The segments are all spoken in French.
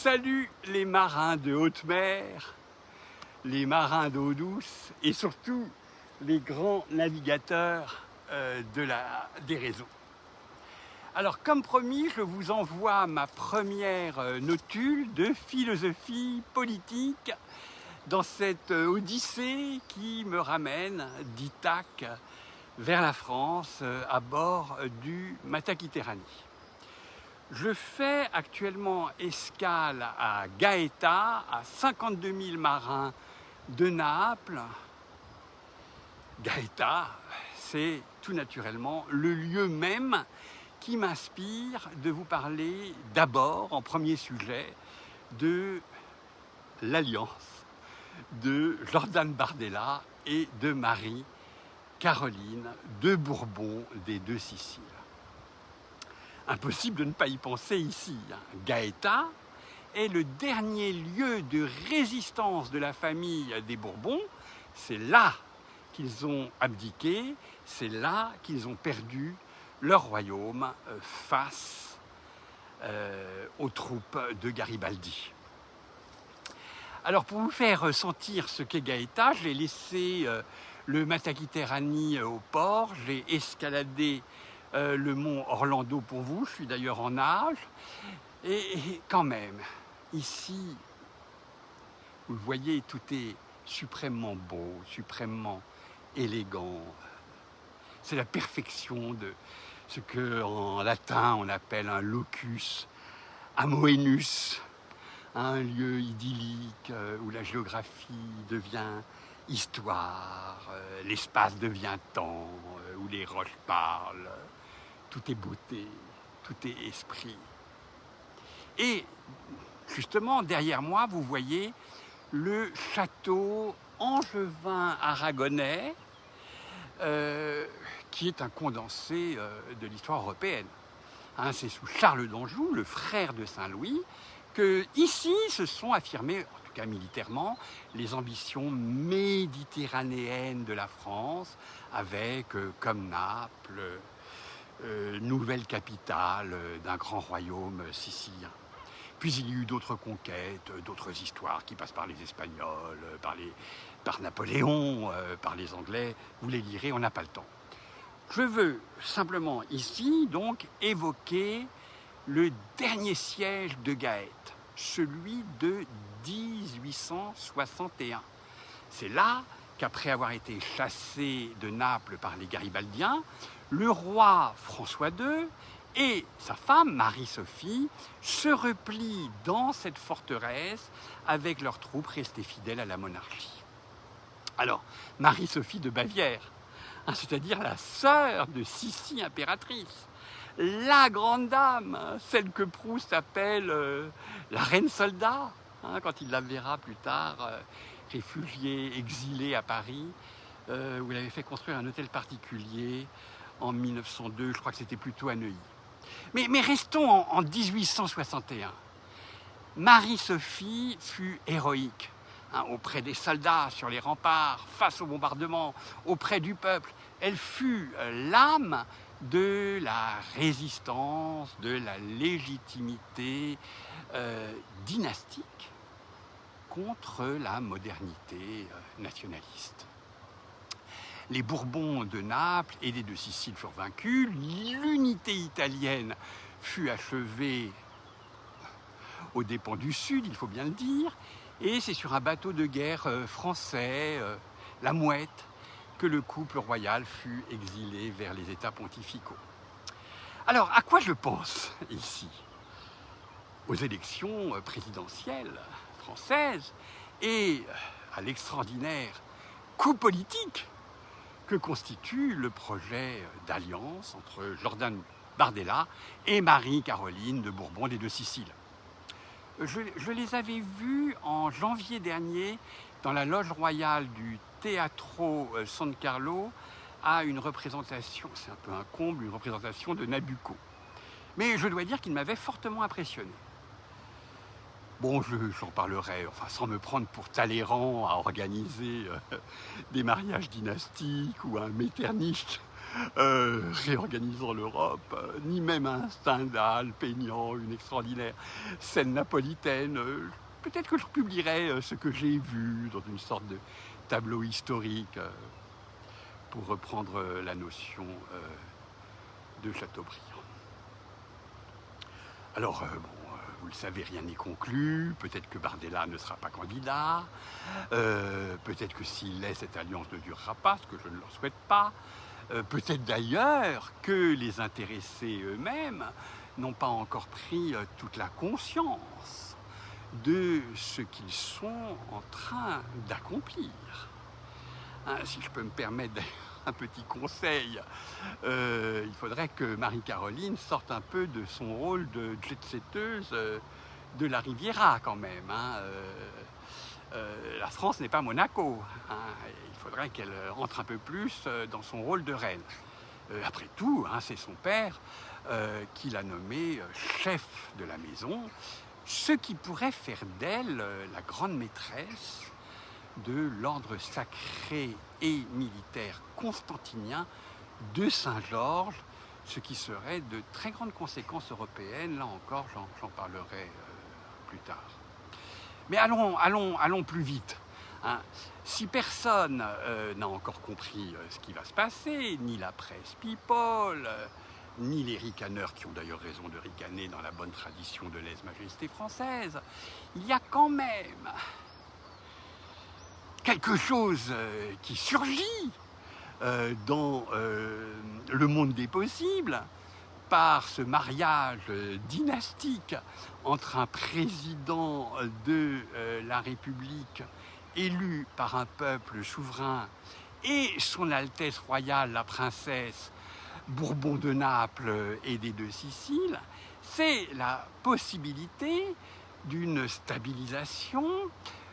Salut les marins de haute mer, les marins d'eau douce et surtout les grands navigateurs des réseaux. Alors comme promis, je vous envoie ma première notule de philosophie politique dans cette odyssée qui me ramène d'Ithaque vers la France à bord du Mataquiterani. Je fais actuellement escale à Gaeta, à 52 000 marins de Naples. Gaeta, c'est tout naturellement le lieu même qui m'inspire de vous parler d'abord, en premier sujet, de l'alliance de Jordan Bardella et de Marie-Caroline de Bourbon des Deux Siciles. Impossible de ne pas y penser ici. Gaeta est le dernier lieu de résistance de la famille des Bourbons. C'est là qu'ils ont abdiqué, c'est là qu'ils ont perdu leur royaume face aux troupes de Garibaldi. Alors pour vous faire sentir ce qu'est Gaeta, j'ai laissé le Mataquiterani au port, j'ai escaladé le mont Orlando pour vous, je suis d'ailleurs en nage, et quand même, ici, vous le voyez, tout est suprêmement beau, suprêmement élégant. C'est la perfection de ce qu'en latin on appelle un locus amoenus, un lieu idyllique où la géographie devient histoire, l'espace devient temps, où les roches parlent. Tout est beauté, tout est esprit. Et justement, derrière moi, vous voyez le château angevin aragonais, qui est un condensé de l'histoire européenne. C'est sous Charles d'Anjou, le frère de Saint-Louis, que ici se sont affirmées, en tout cas militairement, les ambitions méditerranéennes de la France, avec, comme Naples, nouvelle capitale d'un grand royaume sicilien. Puis il y a eu d'autres conquêtes, d'autres histoires qui passent par les Espagnols, par Napoléon, par les Anglais. Vous les lirez, on n'a pas le temps. Je veux simplement ici donc évoquer le dernier siège de Gaète, celui de 1861. C'est là qu'après avoir été chassé de Naples par les Garibaldiens, le roi François II et sa femme, Marie-Sophie, se replient dans cette forteresse avec leurs troupes restées fidèles à la monarchie. Alors, Marie-Sophie de Bavière, c'est-à-dire la sœur de Sissi impératrice, la grande dame, celle que Proust appelle la reine soldat, quand il la verra plus tard, réfugiée, exilée à Paris, où il avait fait construire un hôtel particulier en 1902, je crois que c'était plutôt à Neuilly. Mais restons en 1861. Marie-Sophie fut héroïque auprès des soldats sur les remparts, face aux bombardements, auprès du peuple. Elle fut l'âme de la résistance, de la légitimité dynastique contre la modernité nationaliste. Les Bourbons de Naples et des Deux Siciles furent vaincus, l'unité italienne fut achevée aux dépens du Sud, il faut bien le dire, et c'est sur un bateau de guerre français, la Mouette, que le couple royal fut exilé vers les États pontificaux. Alors, à quoi je pense ici? Aux élections présidentielles françaises et à l'extraordinaire coup politique que constitue le projet d'alliance entre Jordan Bardella et Marie-Caroline de Bourbon des Deux Siciles. Je les avais vus en janvier dernier dans la loge royale du Teatro San Carlo à une représentation, c'est un peu un comble, une représentation de Nabucco. Mais je dois dire qu'il m'avait fortement impressionné. Bon, j'en parlerai, sans me prendre pour Talleyrand à organiser des mariages dynastiques ou un Metternich réorganisant l'Europe, ni même un Stendhal peignant une extraordinaire scène napolitaine. Peut-être que je publierai ce que j'ai vu dans une sorte de tableau historique, pour reprendre la notion de Chateaubriand. Alors, vous le savez, rien n'est conclu. Peut-être que Bardella ne sera pas candidat. Peut-être que s'il l'est, cette alliance ne durera pas, ce que je ne leur souhaite pas. Peut-être d'ailleurs que les intéressés eux-mêmes n'ont pas encore pris toute la conscience de ce qu'ils sont en train d'accomplir. Hein, si je peux me permettre un petit conseil, il faudrait que Marie-Caroline sorte un peu de son rôle de jet-setteuse de la Riviera quand même. Hein. La France n'est pas Monaco. Hein. Il faudrait qu'elle entre un peu plus dans son rôle de reine. Après tout, hein, c'est son père qui l'a nommée chef de la maison, ce qui pourrait faire d'elle la grande maîtresse de l'ordre sacré et militaire constantinien de Saint-Georges, ce qui serait de très grandes conséquences européennes. Là encore, j'en parlerai plus tard. Mais allons plus vite. Hein. Si personne n'a encore compris ce qui va se passer, ni la presse people, ni les ricaneurs, qui ont d'ailleurs raison de ricaner dans la bonne tradition de lèse-majesté française, il y a quand même quelque chose qui surgit dans le monde des possibles par ce mariage dynastique entre un président de la République élu par un peuple souverain et son Altesse royale, la princesse Bourbon de Naples et des deux Siciles. C'est la possibilité d'une stabilisation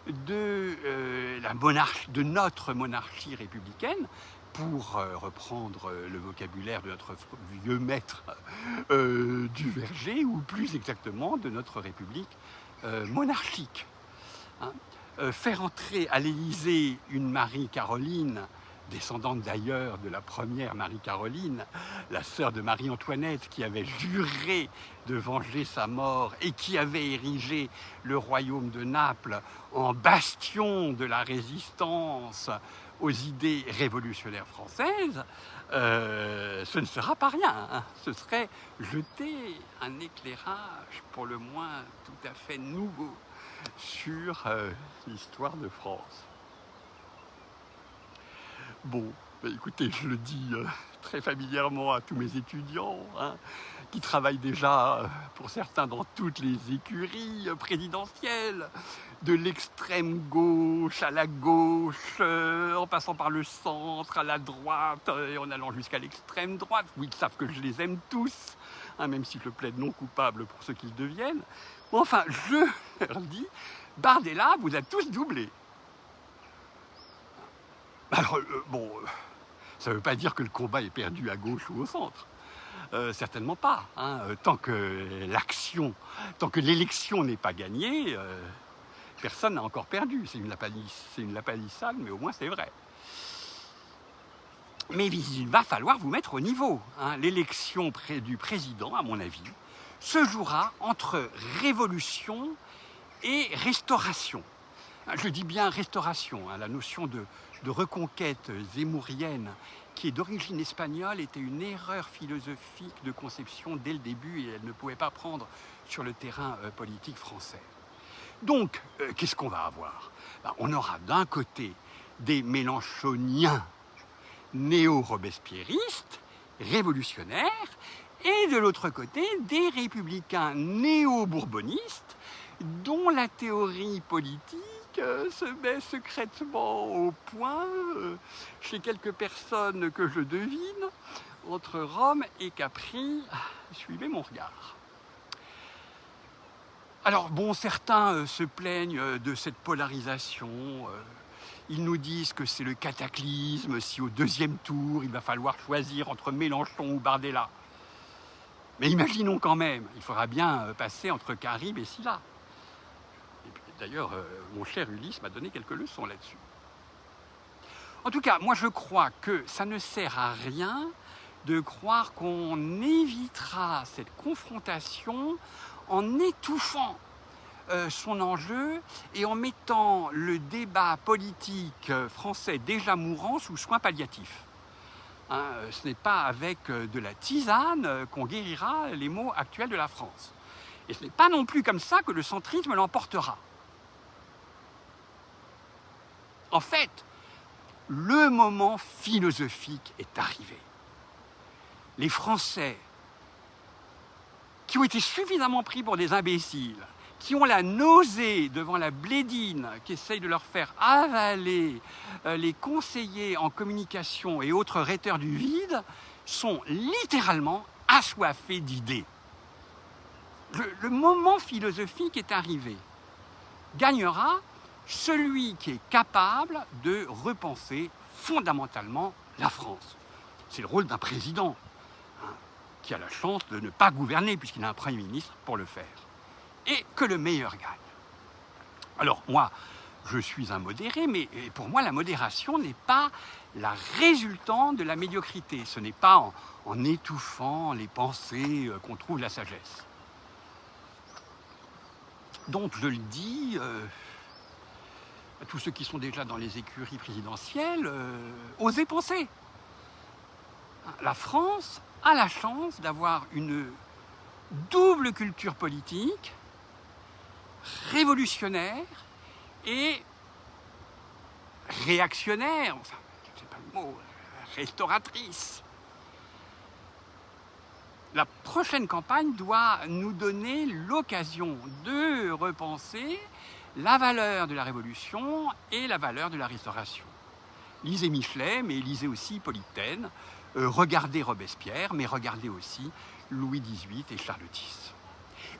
de notre monarchie républicaine, pour reprendre le vocabulaire de notre vieux maître du Verger, ou plus exactement de notre république monarchique. Hein. Faire entrer à l'Élysée une Marie-Caroline, descendante d'ailleurs de la première Marie-Caroline, la sœur de Marie-Antoinette, qui avait juré de venger sa mort et qui avait érigé le royaume de Naples en bastion de la résistance aux idées révolutionnaires françaises, ce ne sera pas rien. Hein. Ce serait jeter un éclairage pour le moins tout à fait nouveau sur l'histoire de France. Bon, bah écoutez, je le dis très familièrement à tous mes étudiants, hein, qui travaillent déjà, pour certains, dans toutes les écuries présidentielles, de l'extrême gauche à la gauche, en passant par le centre, à la droite, et en allant jusqu'à l'extrême droite. Oui, ils savent que je les aime tous, hein, même si je plaide non coupable pour ceux qu'ils deviennent. Bon, enfin, je leur dis, Bardella vous a tous doublé. Alors, bon, ça ne veut pas dire que le combat est perdu à gauche ou au centre. Certainement pas. Hein. Tant que l'élection n'est pas gagnée, personne n'a encore perdu. C'est une lapalissade, mais au moins c'est vrai. Mais il va falloir vous mettre au niveau. Hein. L'élection du président, à mon avis, se jouera entre révolution et restauration. Je dis bien restauration, hein. La notion de reconquête zémourienne, qui est d'origine espagnole, était une erreur philosophique de conception dès le début, et elle ne pouvait pas prendre sur le terrain politique français. Donc, qu'est-ce qu'on va avoir ? On aura d'un côté des Mélenchoniens néo-robespierristes, révolutionnaires, et de l'autre côté des républicains néo-bourbonistes, dont la théorie politique se met secrètement au point chez quelques personnes que je devine, entre Rome et Capri. Suivez mon regard. Alors bon, certains se plaignent de cette polarisation. Ils nous disent que c'est le cataclysme si au deuxième tour il va falloir choisir entre Mélenchon ou Bardella. Mais imaginons quand même, il faudra bien passer entre Caribe et Silla. D'ailleurs, mon cher Ulysse m'a donné quelques leçons là-dessus. En tout cas, moi je crois que ça ne sert à rien de croire qu'on évitera cette confrontation en étouffant son enjeu et en mettant le débat politique français déjà mourant sous soins palliatifs. Ce n'est pas avec de la tisane qu'on guérira les maux actuels de la France. Et ce n'est pas non plus comme ça que le centrisme l'emportera. En fait, le moment philosophique est arrivé. Les Français, qui ont été suffisamment pris pour des imbéciles, qui ont la nausée devant la blédine qui essaye de leur faire avaler les conseillers en communication et autres rhéteurs du vide, sont littéralement assoiffés d'idées. Le moment philosophique est arrivé. Gagnera celui qui est capable de repenser fondamentalement la France. C'est le rôle d'un président qui a la chance de ne pas gouverner puisqu'il a un Premier ministre pour le faire. Et que le meilleur gagne. Alors moi, je suis un modéré, mais pour moi, la modération n'est pas la résultante de la médiocrité. Ce n'est pas en étouffant les pensées qu'on trouve la sagesse. Donc je le dis à tous ceux qui sont déjà dans les écuries présidentielles, osez penser. La France a la chance d'avoir une double culture politique, révolutionnaire et réactionnaire, enfin, je ne sais pas le mot, restauratrice. La prochaine campagne doit nous donner l'occasion de repenser la valeur de la Révolution et la valeur de la Restauration. Lisez Michelet, mais lisez aussi Hippolyte Taine, regardez Robespierre, mais regardez aussi Louis XVIII et Charles X.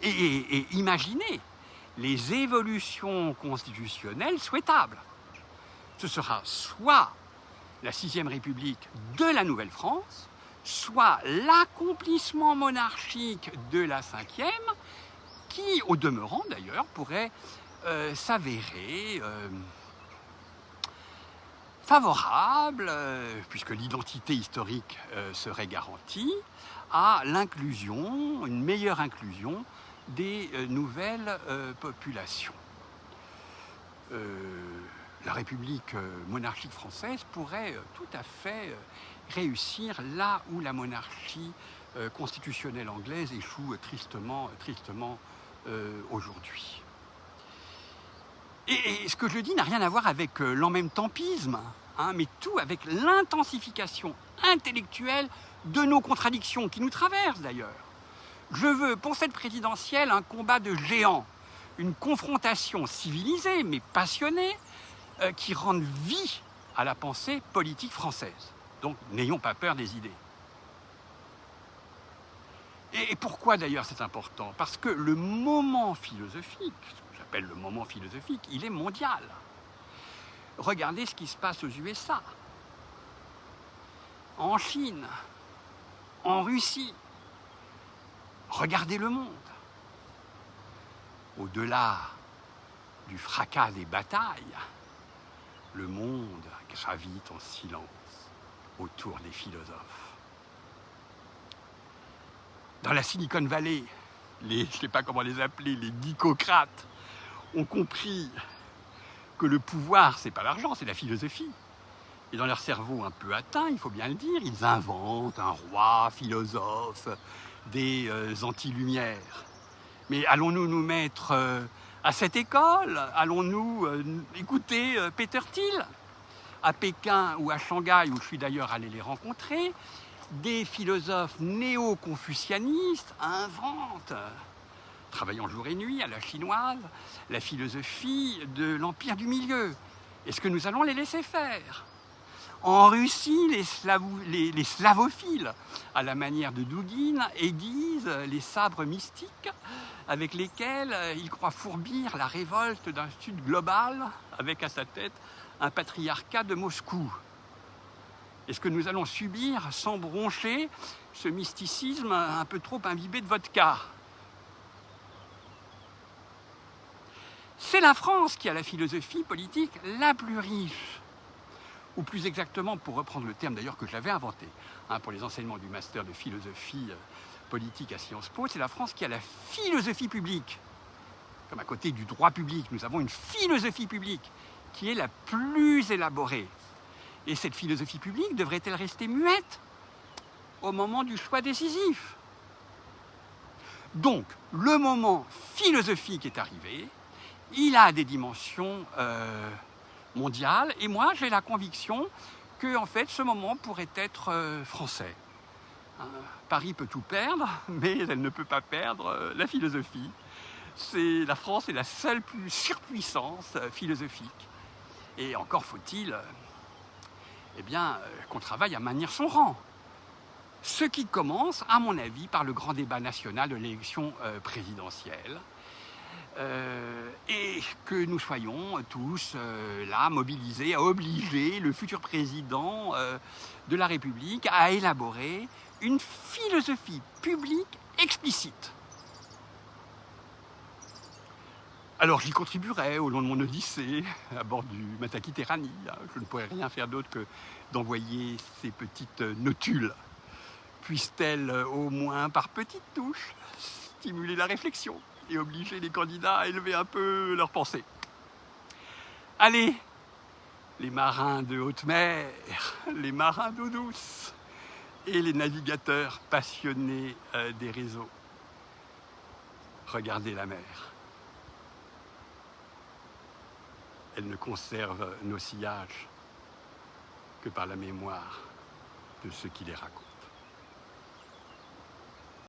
Et imaginez les évolutions constitutionnelles souhaitables. Ce sera soit la 6e République de la Nouvelle-France, soit l'accomplissement monarchique de la 5e, qui, au demeurant d'ailleurs, pourrait s'avérer favorable, puisque l'identité historique serait garantie, à l'inclusion, une meilleure inclusion des nouvelles populations. La République monarchique française pourrait tout à fait réussir là où la monarchie constitutionnelle anglaise échoue tristement aujourd'hui. Et ce que je dis n'a rien à voir avec l'en-même-tempisme, mais tout avec l'intensification intellectuelle de nos contradictions, qui nous traversent d'ailleurs. Je veux, pour cette présidentielle, un combat de géants, une confrontation civilisée, mais passionnée, qui rende vie à la pensée politique française. Donc, n'ayons pas peur des idées. Et pourquoi d'ailleurs c'est important? Parce que le moment philosophique, ce que j'appelle le moment philosophique, il est mondial. Regardez ce qui se passe aux USA, en Chine, en Russie. Regardez le monde. Au-delà du fracas des batailles, le monde gravite en silence autour des philosophes. Dans la Silicon Valley, je ne sais pas comment les appeler, les geekocrates ont compris que le pouvoir, c'est pas l'argent, c'est la philosophie. Et dans leur cerveau un peu atteint, il faut bien le dire, ils inventent un roi philosophe, des anti-lumières. Mais allons-nous nous mettre à cette école? Allons-nous écouter Peter Thiel? À Pékin ou à Shanghai, où je suis d'ailleurs allé les rencontrer, des philosophes néo-confucianistes inventent, travaillant jour et nuit à la chinoise, la philosophie de l'Empire du Milieu. Est-ce que nous allons les laisser faire? En Russie, les slavophiles, à la manière de Douguine, aiguisent les sabres mystiques avec lesquels ils croient fourbir la révolte d'un Sud global, avec à sa tête un patriarcat de Moscou. Est-ce que nous allons subir, sans broncher, ce mysticisme un peu trop imbibé de vodka? C'est la France qui a la philosophie politique la plus riche. ou plus exactement, pour reprendre le terme d'ailleurs que j'avais inventé pour les enseignements du master de philosophie politique à Sciences Po, c'est la France qui a la philosophie publique. Comme à côté du droit public, nous avons une philosophie publique qui est la plus élaborée. Et cette philosophie publique devrait-elle rester muette au moment du choix décisif? Donc, le moment philosophique est arrivé, il a des dimensions mondiales, et moi j'ai la conviction que en fait, ce moment pourrait être français. Paris peut tout perdre, mais elle ne peut pas perdre la philosophie. La France est la seule surpuissance philosophique. Et encore faut-il qu'on travaille à maintenir son rang. Ce qui commence, à mon avis, par le grand débat national de l'élection présidentielle. Et que nous soyons tous là, mobilisés, à obliger le futur président de la République à élaborer une philosophie publique explicite. Alors j'y contribuerai au long de mon odyssée à bord du Matakiterani. Je ne pourrais rien faire d'autre que d'envoyer ces petites notules. Puissent-elles au moins par petites touches stimuler la réflexion et obliger les candidats à élever un peu leurs pensées. Allez, les marins de haute mer, les marins d'eau douce et les navigateurs passionnés des réseaux, regardez la mer. Elle ne conserve nos sillages que par la mémoire de ceux qui les racontent.